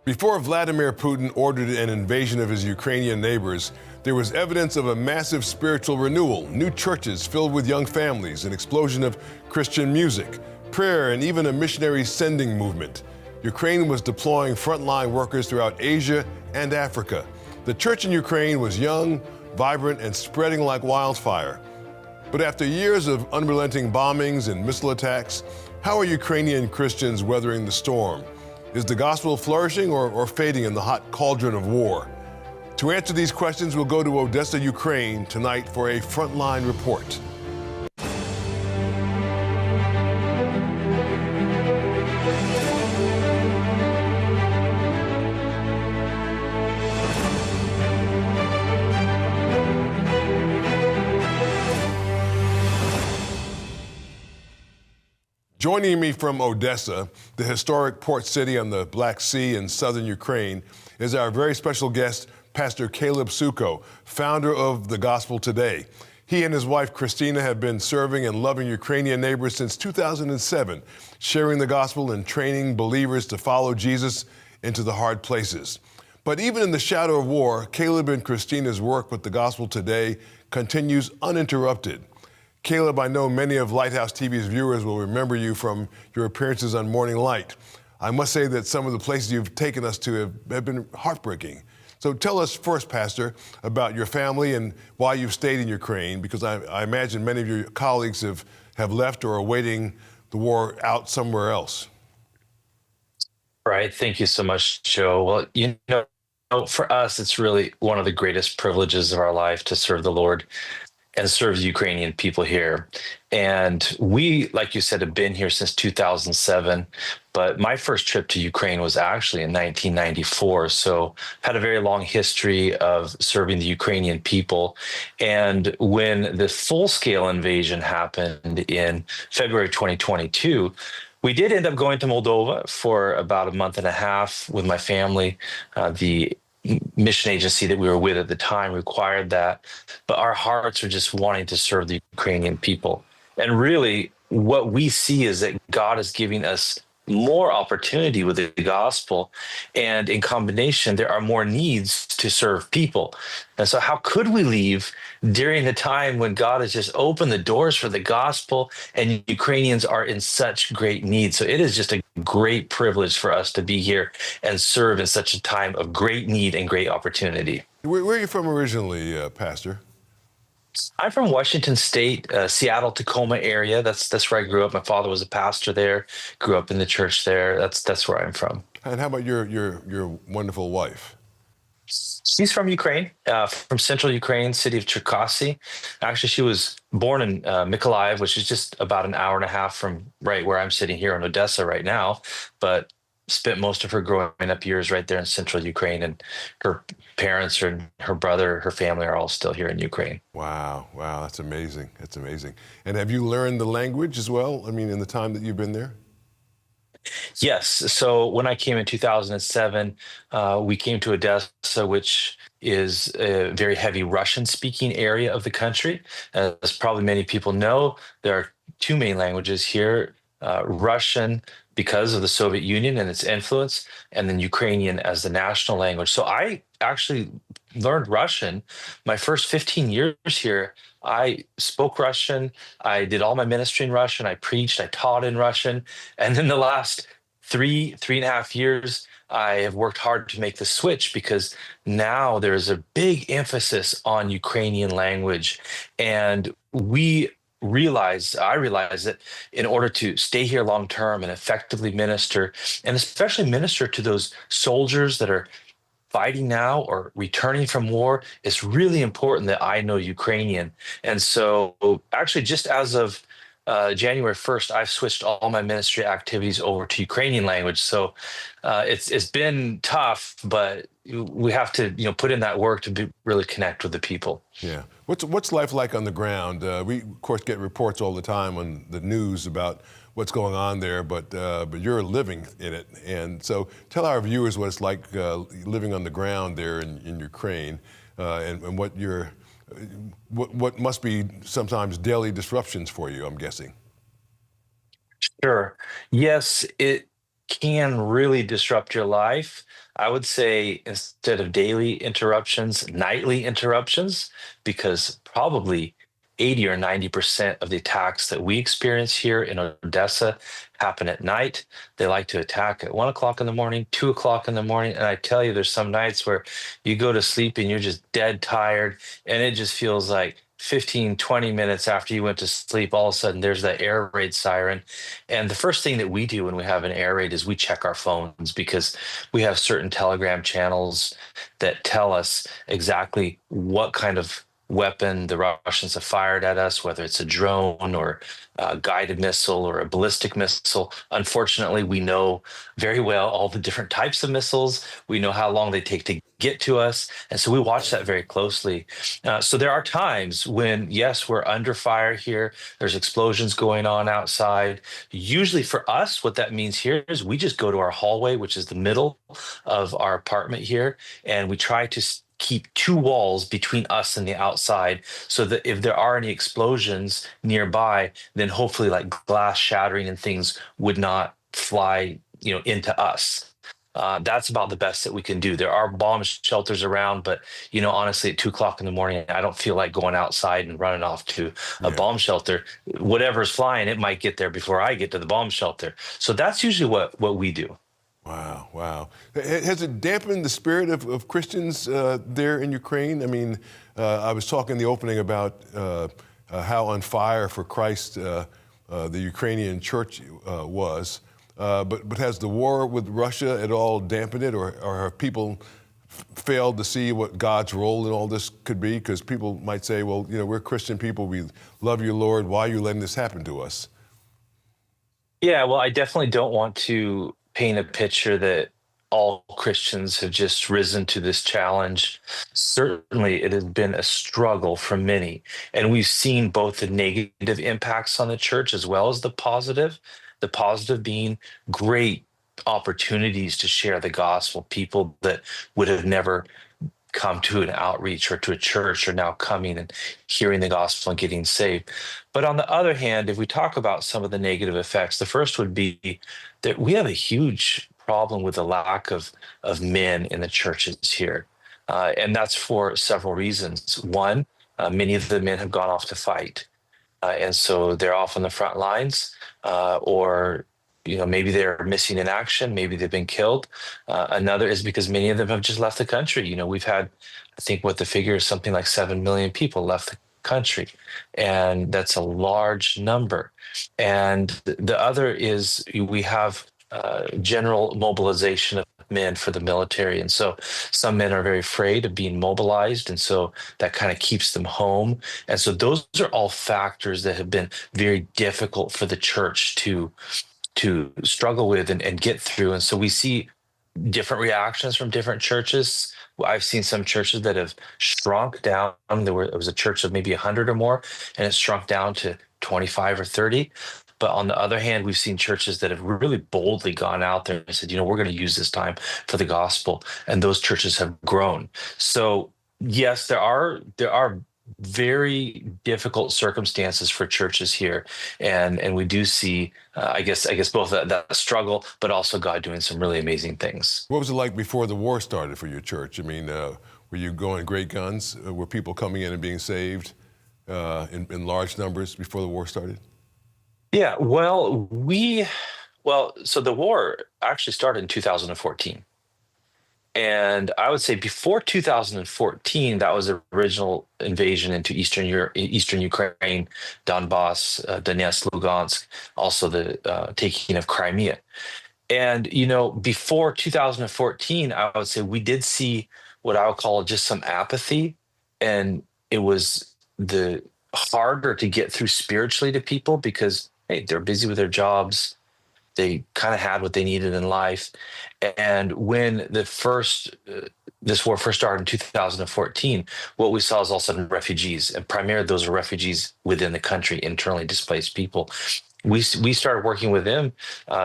Before Vladimir Putin ordered an invasion of his Ukrainian neighbors, there was evidence of a massive spiritual renewal, new churches filled with young families, an explosion of Christian music, prayer, and even a missionary sending movement. Ukraine was deploying frontline workers throughout Asia and Africa. The church in Ukraine was young, vibrant, and spreading like wildfire. But after years of unrelenting bombings and missile attacks, how are Ukrainian Christians weathering the storm? Is the gospel flourishing or fading in the hot cauldron of war? To answer these questions, we'll go to Odessa, Ukraine tonight for a Frontline Report. Joining me from Odessa, the historic port city on the Black Sea in southern Ukraine, is our very special guest, Pastor Caleb Suko, founder of The Gospel Today. He and his wife, Christina, have been serving and loving Ukrainian neighbors since 2007, sharing the gospel and training believers to follow Jesus into the hard places. But even in the shadow of war, Caleb and Christina's work with The Gospel Today continues uninterrupted. Caleb, I know many of Lighthouse TV's viewers will remember you from your appearances on Morning Light. I must say that some of the places you've taken us to have been heartbreaking. So tell us first, Pastor, about your family and why you've stayed in Ukraine, because I imagine many of your colleagues have left or are waiting the war out somewhere else. Right. Thank you so much, Joe. Well, for us, it's really one of the greatest privileges of our life to serve the Lord and serve the Ukrainian people here. And we, like you said, have been here since 2007. But my first trip to Ukraine was actually in 1994. So had a very long history of serving the Ukrainian people. And when the full-scale invasion happened in February 2022, we did end up going to Moldova for about a month and a half with my family. The mission agency that we were with at the time required that, but our hearts are just wanting to serve the Ukrainian people. And really, what we see is that God is giving us more opportunity with the gospel, and in combination, there are more needs to serve people. And so how could we leave during the time when God has just opened the doors for the gospel and Ukrainians are in such great need? So it is just a great privilege for us to be here and serve in such a time of great need and great opportunity. Where are you from originally, Pastor? I'm from Washington State, Seattle, Tacoma area. That's where I grew up. My father was a pastor there. Grew up in the church there. That's where I'm from. And how about your wonderful wife? She's from Ukraine, from central Ukraine, city of Cherkasy. Actually, she was born in Mykolaiv, which is just about an hour and a half from right where I'm sitting here in Odessa right now, but spent most of her growing up years right there in central Ukraine. And her parents and her brother, her family are all still here in Ukraine. Wow, that's amazing. That's amazing. And have you learned the language as well? I mean, in the time that you've been there? Yes. So when I came in 2007, we came to Odessa, which is a very heavy Russian-speaking area of the country. As probably many people know, there are two main languages here, Russian because of the Soviet Union and its influence, and then Ukrainian as the national language. So I actually learned Russian. My first 15 years here, I spoke Russian. I did all my ministry in Russian. I preached, I taught in Russian. And then the last three and a half years, I have worked hard to make the switch because now there's a big emphasis on Ukrainian language. And I realized that in order to stay here long term and effectively minister, and especially minister to those soldiers that are fighting now or returning from war, it's really important that I know Ukrainian. And so actually just as of January 1st, I've switched all my ministry activities over to Ukrainian language. So it's been tough, but we have to put in that work to really connect with the people. Yeah. What's life like on the ground? We of course get reports all the time on the news about what's going on there, but you're living in it. And so tell our viewers what it's like living on the ground there in Ukraine, and what must be sometimes daily disruptions for you, I'm guessing. Sure. Yes, can really disrupt your life. I would say instead of daily interruptions, nightly interruptions, because probably 80 or 90% of the attacks that we experience here in Odessa happen at night. They like to attack at 1 o'clock in the morning, 2 o'clock in the morning. And I tell you, there's some nights where you go to sleep and you're just dead tired, and it just feels like 15, 20 minutes after you went to sleep, all of a sudden there's that air raid siren. And the first thing that we do when we have an air raid is we check our phones, because we have certain Telegram channels that tell us exactly what kind of weapon the Russians have fired at us, whether it's a drone or a guided missile or a ballistic missile. Unfortunately, we know very well all the different types of missiles. We know how long they take to get to us. And so we watch that very closely. So there are times when, yes, we're under fire here. There's explosions going on outside. Usually for us, what that means here is we just go to our hallway, which is the middle of our apartment here, and we try to keep two walls between us and the outside, so that if there are any explosions nearby, then hopefully like glass shattering and things would not fly, into us. That's about the best that we can do. There are bomb shelters around, but honestly, at 2 o'clock in the morning, I don't feel like going outside and running off to a Yeah. bomb shelter. Whatever's flying, it might get there before I get to the bomb shelter. So that's usually what we do. Wow, wow. Has it dampened the spirit of Christians there in Ukraine? I mean, I was talking in the opening about how on fire for Christ the Ukrainian church was. But has the war with Russia at all dampened it, or have people failed to see what God's role in all this could be? Because people might say, well, we're Christian people. We love you, Lord. Why are you letting this happen to us? Yeah, well, I definitely don't want to paint a picture that all Christians have just risen to this challenge. Certainly, it has been a struggle for many. And we've seen both the negative impacts on the church as well as the positive. The positive being great opportunities to share the gospel, people that would have never come to an outreach or to a church are now coming and hearing the gospel and getting saved. But on the other hand, if we talk about some of the negative effects, the first would be that we have a huge problem with the lack of men in the churches here. And that's for several reasons. One, many of the men have gone off to fight. And so they're off on the front lines, or maybe they're missing in action, maybe they've been killed. Another is because many of them have just left the country. We've had, I think what the figure is, something like 7 million people left the country, and that's a large number. And the other is we have general mobilization of men for the military. And so some men are very afraid of being mobilized. And so that kind of keeps them home. And so those are all factors that have been very difficult for the church to struggle with and get through. And so we see different reactions from different churches. I've seen some churches that have shrunk down. It was a church of maybe 100 or more, and it shrunk down to 25 or 30. But on the other hand, we've seen churches that have really boldly gone out there and said, we're going to use this time for the gospel. And those churches have grown. So yes, there are very difficult circumstances for churches here, and we do see, I guess both that struggle, but also God doing some really amazing things. What was it like before the war started for your church? I mean, were you going great guns? Were people coming in and being saved in large numbers before the war started? Yeah, so the war actually started in 2014. And I would say before 2014, that was the original invasion into Eastern Europe, Eastern Ukraine, Donbass, Donetsk, Lugansk, also the taking of Crimea. And, before 2014, I would say we did see what I would call just some apathy. And it was the harder to get through spiritually to people because, hey, they're busy with their jobs. They kind of had what they needed in life. And when this war first started in 2014, what we saw is all of a sudden refugees, and primarily those are refugees within the country, internally displaced people. We started working with them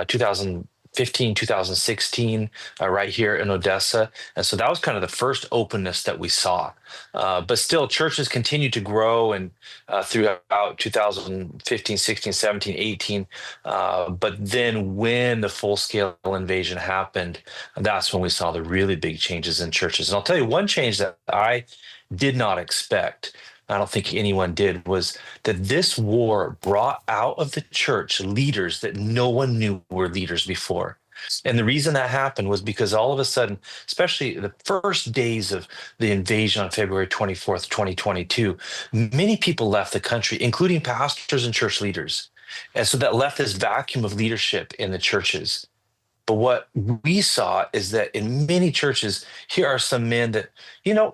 2000 2016, right here in Odessa. And so that was kind of the first openness that we saw. But still, churches continued to grow and throughout 2015, 16, 17, 18. But then when the full-scale invasion happened, that's when we saw the really big changes in churches. And I'll tell you one change that I did not expect. I don't think anyone did, was that this war brought out of the church leaders that no one knew were leaders before. And the reason that happened was because all of a sudden, especially the first days of the invasion on February 24th, 2022, many people left the country, including pastors and church leaders. And so that left this vacuum of leadership in the churches. But what we saw is that in many churches, here are some men that,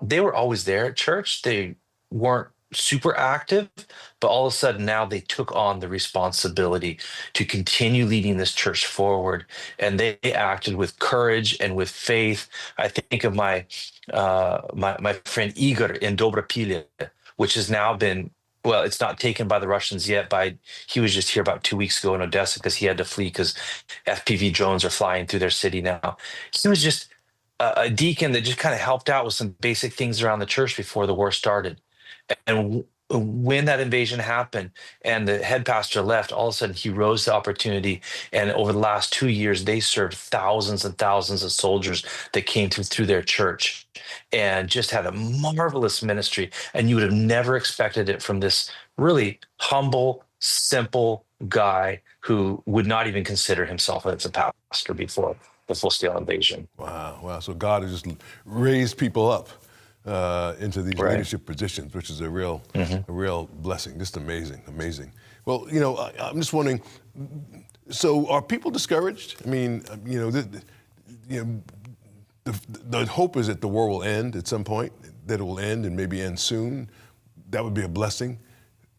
they were always there at church. They weren't super active, but all of a sudden now they took on the responsibility to continue leading this church forward. And they acted with courage and with faith. I think of my friend Igor in Dobrapilye, which has now been, well, it's not taken by the Russians yet. He was just here about 2 weeks ago in Odessa because he had to flee because FPV drones are flying through their city now. He was just a deacon that just kind of helped out with some basic things around the church before the war started. And when that invasion happened and the head pastor left, all of a sudden he rose to opportunity. And over the last 2 years, they served thousands and thousands of soldiers that came through their church and just had a marvelous ministry. And you would have never expected it from this really humble, simple guy who would not even consider himself as a pastor before the full-scale invasion. Wow, wow. So God has just raised people up into these Right. leadership positions, which is a real blessing. Just amazing, amazing. Well, I'm just wondering, so are people discouraged? I mean, the hope is that the war will end at some point, that it will end and maybe end soon. That would be a blessing.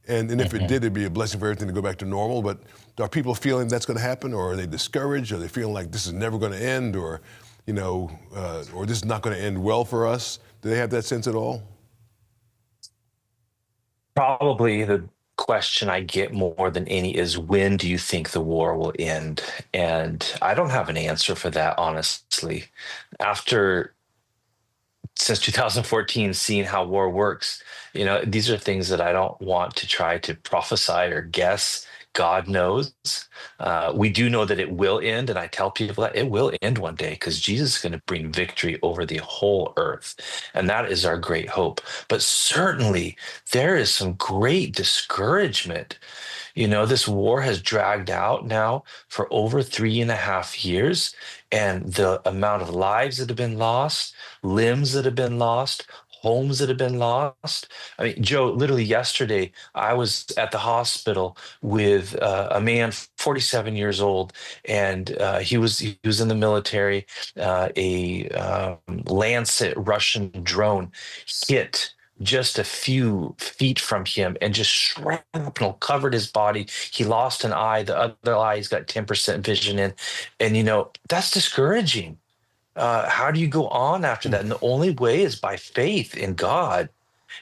And if it did, it'd be a blessing for everything to go back to normal. But are people feeling that's going to happen, or are they discouraged? Are they feeling like this is never going to end, or this is not going to end well for us? Do they have that sense at all? Probably the question I get more than any is, when do you think the war will end? And I don't have an answer for that, honestly. Since 2014, seeing how war works, these are things that I don't want to try to prophesy or guess. God knows. We do know that it will end, and I tell people that it will end one day because Jesus is going to bring victory over the whole earth, and that is our great hope. But certainly, there is some great discouragement. This war has dragged out now for over 3.5 years, and the amount of lives that have been lost, limbs that have been lost, homes that have been lost. I mean, Joe, literally yesterday, I was at the hospital with a man, 47 years old, and he was in the military. A Lancet Russian drone hit just a few feet from him and just shrapnel covered his body. He lost an eye. The other eye, he's got 10% vision in. And, that's discouraging. How do you go on after that? And the only way is by faith in God.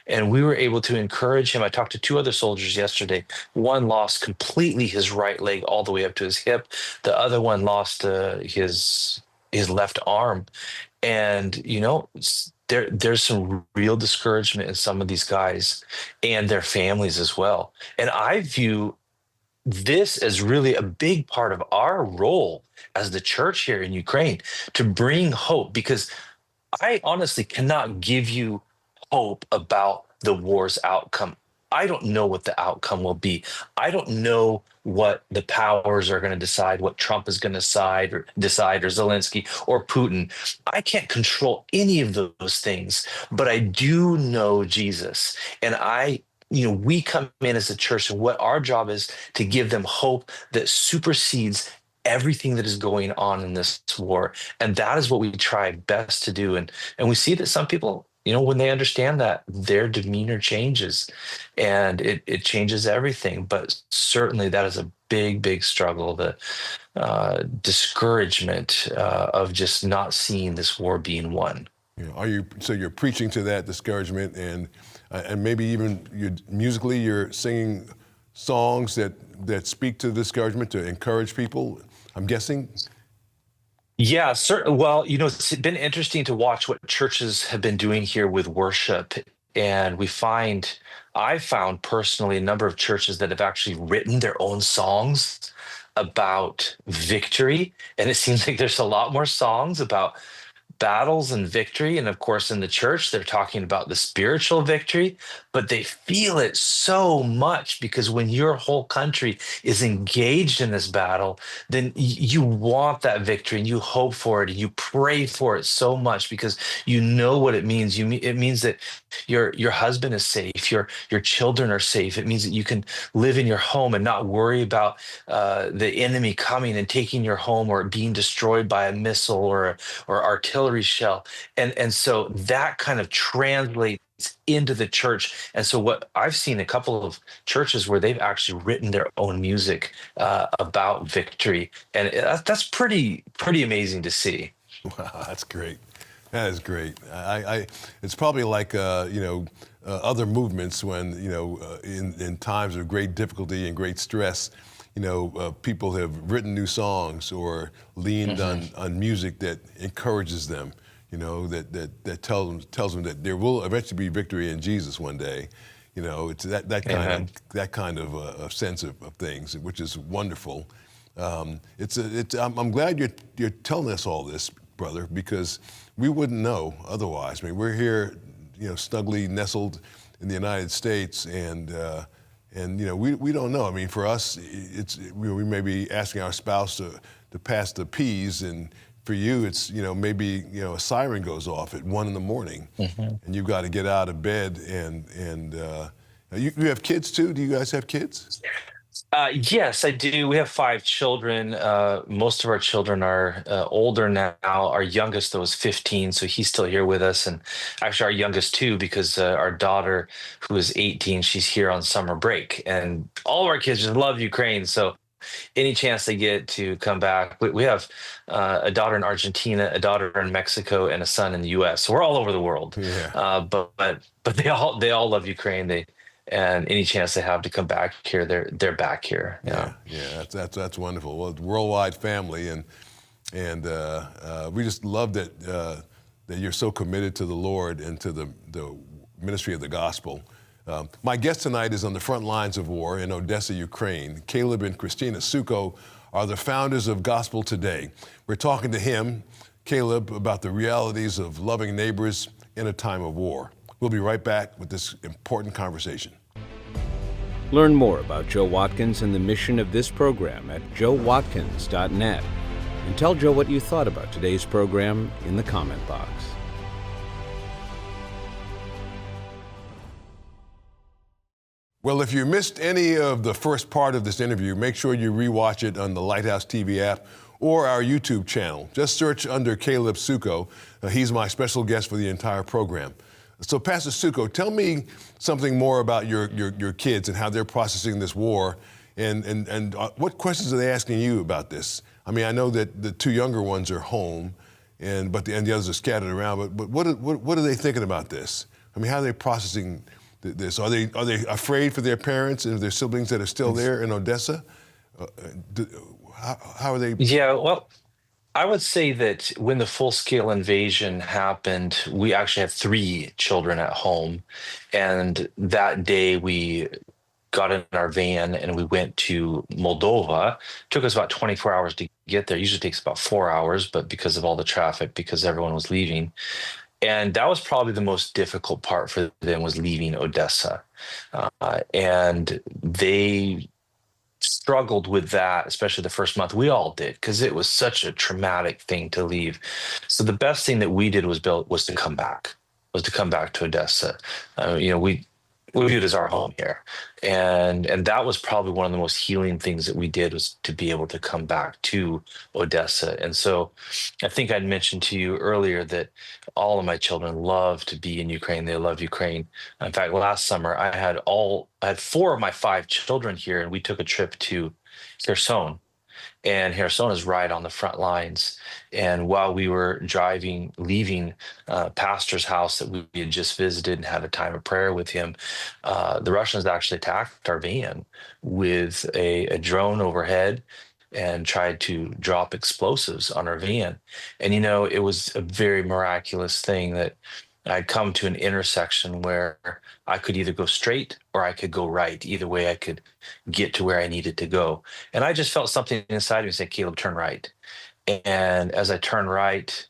And we were able to encourage him. I talked to two other soldiers yesterday. One lost completely his right leg all the way up to his hip. The other one lost his left arm. And, there's some real discouragement in some of these guys and their families as well. And I view this as really a big part of our role as the church here in Ukraine to bring hope, because I honestly cannot give you hope about the war's outcome. I don't know what the outcome will be. I don't know what the powers are going to decide, what Trump is going to decide, or Zelensky or Putin. I can't control any of those things, but I do know Jesus. And we come in as a church, and what our job is to give them hope that supersedes everything that is going on in this war. And that is what we try best to do. And we see that some people, when they understand that, their demeanor changes, and it changes everything. But certainly that is a big, big struggle, the discouragement of just not seeing this war being won. Yeah. So you're preaching to that discouragement, and maybe even musically you're singing songs that speak to discouragement, to encourage people, I'm guessing? Yeah, certainly. Well, it's been interesting to watch what churches have been doing here with worship. And I found personally a number of churches that have actually written their own songs about victory. And it seems like there's a lot more songs about battles and victory. And of course, in the church, they're talking about the spiritual victory, but they feel it so much because when your whole country is engaged in this battle, then you want that victory and you hope for it and you pray for it so much because you know what it means. It means that your husband is safe, your children are safe. It means that you can live in your home and not worry about the enemy coming and taking your home or being destroyed by a missile or artillery shell. And so that kind of translates into the church. And so what I've seen a couple of churches where they've actually written their own music about victory, and that's pretty amazing to see. Wow, that's great. That is great. It's probably like other movements when in times of great difficulty and great stress, people have written new songs or leaned on music that encourages them. That tells them that there will eventually be victory in Jesus one day. It's that kind of a sense of things, which is wonderful. I'm glad you're telling us all this, brother, because we wouldn't know otherwise. I mean, we're here, snugly nestled in the United States, and we don't know. I mean, for us, we may be asking our spouse to pass the peas, and for you, it's maybe a siren goes off at 1 a.m, and you've got to get out of bed, and you have kids too. Do you guys have kids? Yes, I do. We have five children. Most of our children are older now. Our youngest, though, is 15, so he's still here with us. And actually, our youngest, too, because our daughter, who is 18, she's here on summer break. And all of our kids just love Ukraine. So any chance they get to come back, we have a daughter in Argentina, a daughter in Mexico, and a son in the U.S. So we're all over the world. Yeah. But they all love Ukraine. And any chance they have to come back here, they're back here. Yeah. Yeah. That's wonderful. Well, it's a worldwide family, and we just love that you're so committed to the Lord and to the ministry of the gospel. My guest tonight is on the front lines of war in Odessa, Ukraine. Caleb and Christina Suko are the founders of Gospel Today. We're talking to him, Caleb, about the realities of loving neighbors in a time of war. We'll be right back with this important conversation. Learn more about Joe Watkins and the mission of this program at joewatkins.net. And tell Joe what you thought about today's program in the comment box. Well, if you missed any of the first part of this interview, make sure you rewatch it on the Lighthouse TV app or our YouTube channel. Just search under Caleb Suko. He's my special guest for the entire program. So, Pastor Suko, tell me something more about your kids and how they're processing this war, and what questions are they asking you about this? I mean, I know that the two younger ones are home, but the others are scattered around. But what are they thinking about this? I mean, how are they processing this? Are they afraid for their parents and their siblings that are still there in Odessa? How are they? Yeah, well, I would say that when the full-scale invasion happened, we actually had three children at home. And that day we got in our van and we went to Moldova. It took us about 24 hours to get there. It usually takes about 4 hours, but because of all the traffic, because everyone was leaving. And that was probably the most difficult part for them, was leaving Odessa. And they struggled with that, especially the first month. We all did, because it was such a traumatic thing to leave. So the best thing that we did was to come back, to Odessa. We viewed it as our home here, and that was probably one of the most healing things that we did, was to be able to come back to Odessa. And so I think I'd mentioned to you earlier that all of my children love to be in Ukraine. They love Ukraine. In fact, last summer I had four of my five children here, and we took a trip to Kherson. And Kherson is right on the front lines. And while we were leaving pastor's house that we had just visited and had a time of prayer with him, the Russians actually attacked our van with a drone overhead. and tried to drop explosives on our van. And it was a very miraculous thing that I'd come to an intersection where I could either go straight or I could go right. Either way, I could get to where I needed to go. And I just felt something inside me say, Caleb, turn right. And as I turned right,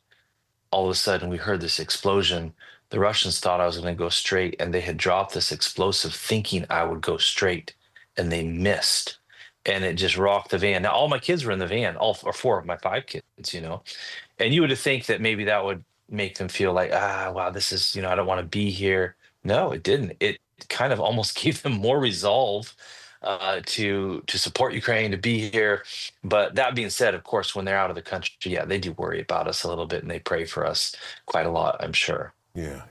all of a sudden we heard this explosion. The Russians thought I was going to go straight, and they had dropped this explosive thinking I would go straight, and they missed. And it just rocked the van. Now, all my kids were in the van, all or four of my five kids. And you would think that maybe that would make them feel like, wow, this is, I don't want to be here. No, it didn't. It kind of almost gave them more resolve to support Ukraine, to be here. But that being said, of course, when they're out of the country, yeah, they do worry about us a little bit, and they pray for us quite a lot, I'm sure. Yeah.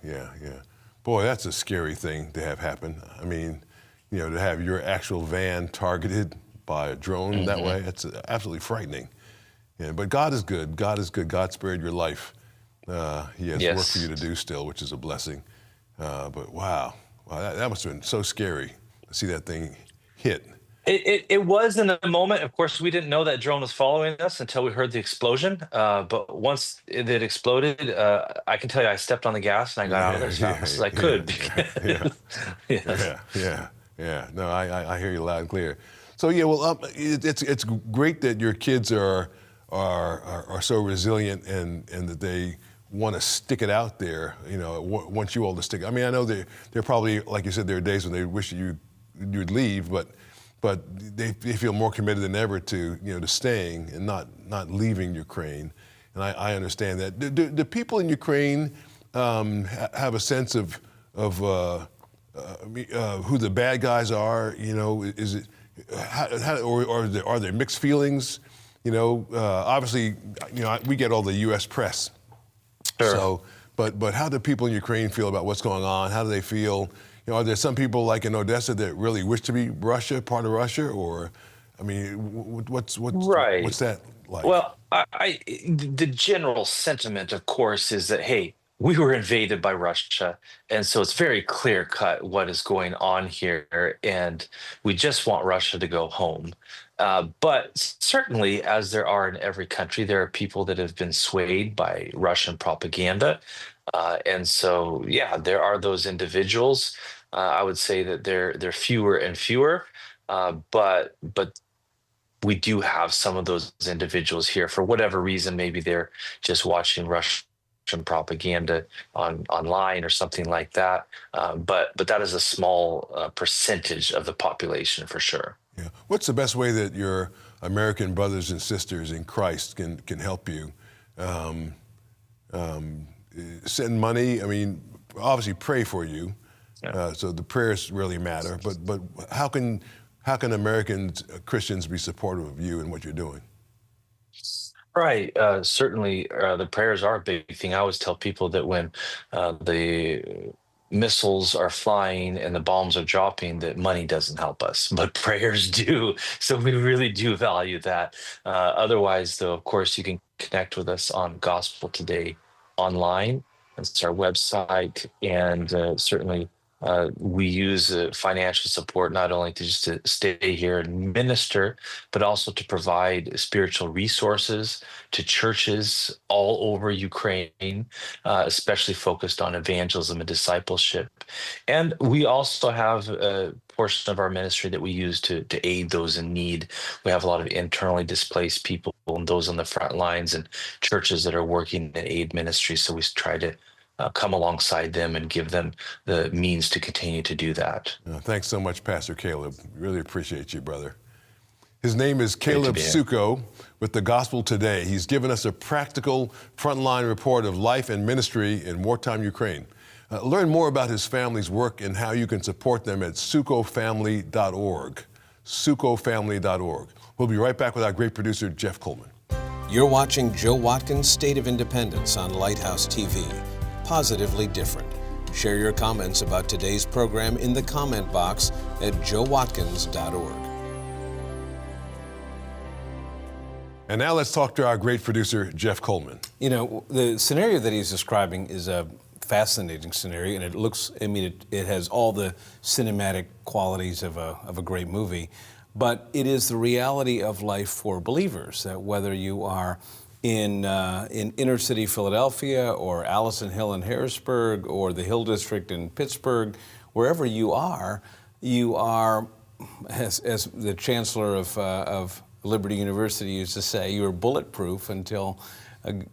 Boy, that's a scary thing to have happen. I mean, to have your actual van targeted by a drone that way, it's absolutely frightening. Yeah, but God is good. God is good. God spared your life. He has work for you to do still, which is a blessing. But wow, that must have been so scary to see that thing hit. It was in the moment. Of course, we didn't know that drone was following us until we heard the explosion. But once it exploded, I can tell you, I stepped on the gas and I got out of there as fast as I could. Yeah. No, I hear you loud and clear. So yeah, well, it's great that your kids are so resilient and that they want to stick it out there. Want you all to stick. I mean, I know they're probably, like you said, there are days when they wish you'd leave, but they feel more committed than ever to staying and not leaving Ukraine. And I understand that. Do people in Ukraine have a sense of who the bad guys are? Is it or are there mixed feelings? Obviously, we get all the U.S. press. Sure. So, but how do people in Ukraine feel about what's going on? How do they feel? Are there some people like in Odessa that really wish to be part of Russia, or, I mean, what's that like? Well, the general sentiment, of course, is that, hey, we were invaded by Russia, and so it's very clear cut what is going on here, and we just want Russia to go home. But certainly, as there are in every country, there are people that have been swayed by Russian propaganda. And so, yeah, there are those individuals. I would say that they're fewer and fewer, but we do have some of those individuals here for whatever reason. Maybe they're just watching Russian propaganda online or something like that. But that is a small percentage of the population for sure. Yeah. What's the best way that your American brothers and sisters in Christ can help you? Send money. I mean, obviously pray for you. Yeah. So the prayers really matter. But how can American Christians be supportive of you and what you're doing? Right. Certainly, the prayers are a big thing. I always tell people that when the missiles are flying and the bombs are dropping, that money doesn't help us, but prayers do. So we really do value that. Otherwise, though, of course, you can connect with us on Gospel Today online. That's our website. And certainly, we use financial support not only just to stay here and minister, but also to provide spiritual resources to churches all over Ukraine, especially focused on evangelism and discipleship. And we also have a portion of our ministry that we use to aid those in need. We have a lot of internally displaced people and those on the front lines and churches that are working in aid ministry. So we try to come alongside them and give them the means to continue to do that. Thanks so much, Pastor Caleb. Really appreciate you, brother. His name is Caleb Suko with the Gospel Today. He's given us a practical frontline report of life and ministry in wartime Ukraine. Learn more about his family's work and how you can support them at sukofamily.org. sukofamily.org. We'll be right back with our great producer, Jeff Coleman. You're watching Joe Watkins' State of Independence on Lighthouse TV. Positively different. Share your comments about today's program in the comment box at joewatkins.org. And now let's talk to our great producer, Jeff Coleman. The scenario that he's describing is a fascinating scenario, and it has all the cinematic qualities of a great movie. But it is the reality of life for believers, that whether you are in inner city Philadelphia or Allison Hill in Harrisburg or the Hill District in Pittsburgh, wherever you are, as the chancellor of Liberty University used to say, you are bulletproof until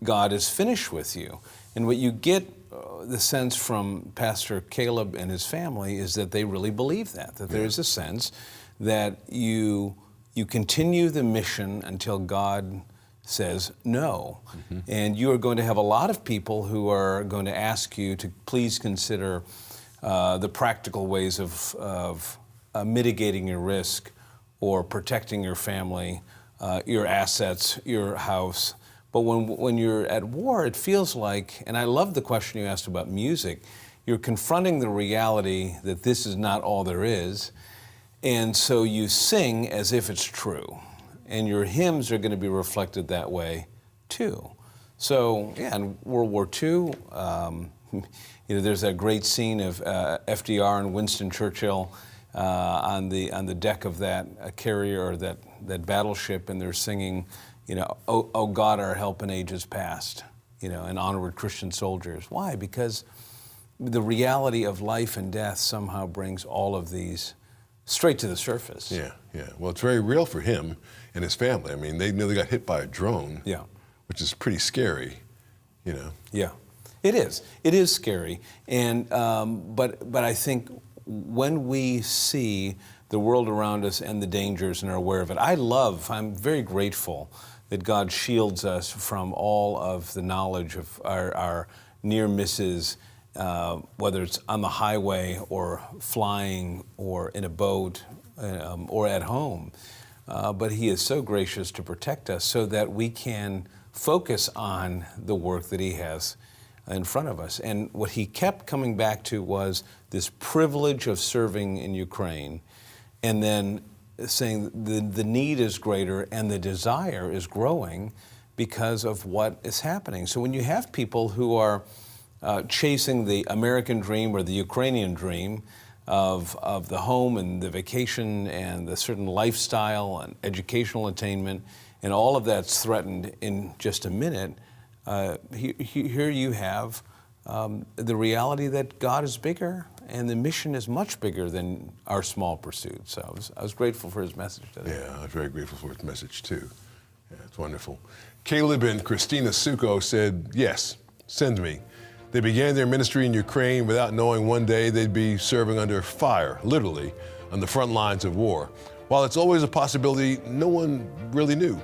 God is finished with you. And what you get the sense from Pastor Caleb and his family is that they really believe that there's a sense that you continue the mission until God says no. Mm-hmm. And you are going to have a lot of people who are going to ask you to please consider the practical ways of mitigating your risk or protecting your family, your assets, your house. But when you're at war, it feels like, and I love the question you asked about music, you're confronting the reality that this is not all there is, and so you sing as if it's true. And your hymns are going to be reflected that way too. So yeah, in World War II, there's that great scene of FDR and Winston Churchill on the deck of that carrier or that battleship, and they're singing, oh God, our help in ages past, and onward Christian soldiers. Why? Because the reality of life and death somehow brings all of these straight to the surface. Yeah. Well, it's very real for him and his family. I mean, they nearly got hit by a drone. Yeah. Which is pretty scary, Yeah, it is. It is scary, and but I think when we see the world around us and the dangers and are aware of it, I'm very grateful that God shields us from all of the knowledge of our near misses, whether it's on the highway or flying or in a boat or at home. But He is so gracious to protect us so that we can focus on the work that He has in front of us. And what he kept coming back to was this privilege of serving in Ukraine, and then saying the need is greater and the desire is growing because of what is happening. So when you have people who are chasing the American dream or the Ukrainian dream of the home and the vacation and the certain lifestyle and educational attainment, and all of that's threatened in just a minute, here you have the reality that God is bigger and the mission is much bigger than our small pursuits. So I was grateful for his message today. Yeah, I was very grateful for his message too. Yeah, it's wonderful. Caleb and Christina Suko said, yes, send me. They began their ministry in Ukraine without knowing one day they'd be serving under fire, literally, on the front lines of war. While it's always a possibility, no one really knew.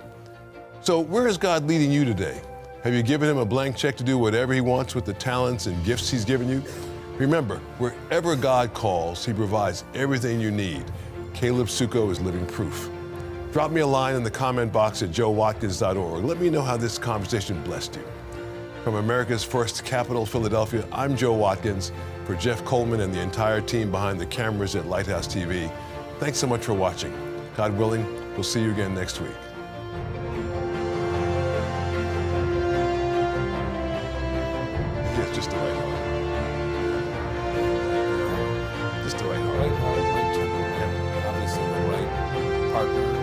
So where is God leading you today? Have you given him a blank check to do whatever he wants with the talents and gifts he's given you? Remember, wherever God calls, he provides everything you need. Caleb Suko is living proof. Drop me a line in the comment box at joewatkins.org. Let me know how this conversation blessed you. From America's first capital, Philadelphia, I'm Joe Watkins. For Jeff Coleman and the entire team behind the cameras at Lighthouse TV, thanks so much for watching. God willing, we'll see you again next week. It's just the right heart. Just the right heart. Right heart, right temperament, obviously the right partner.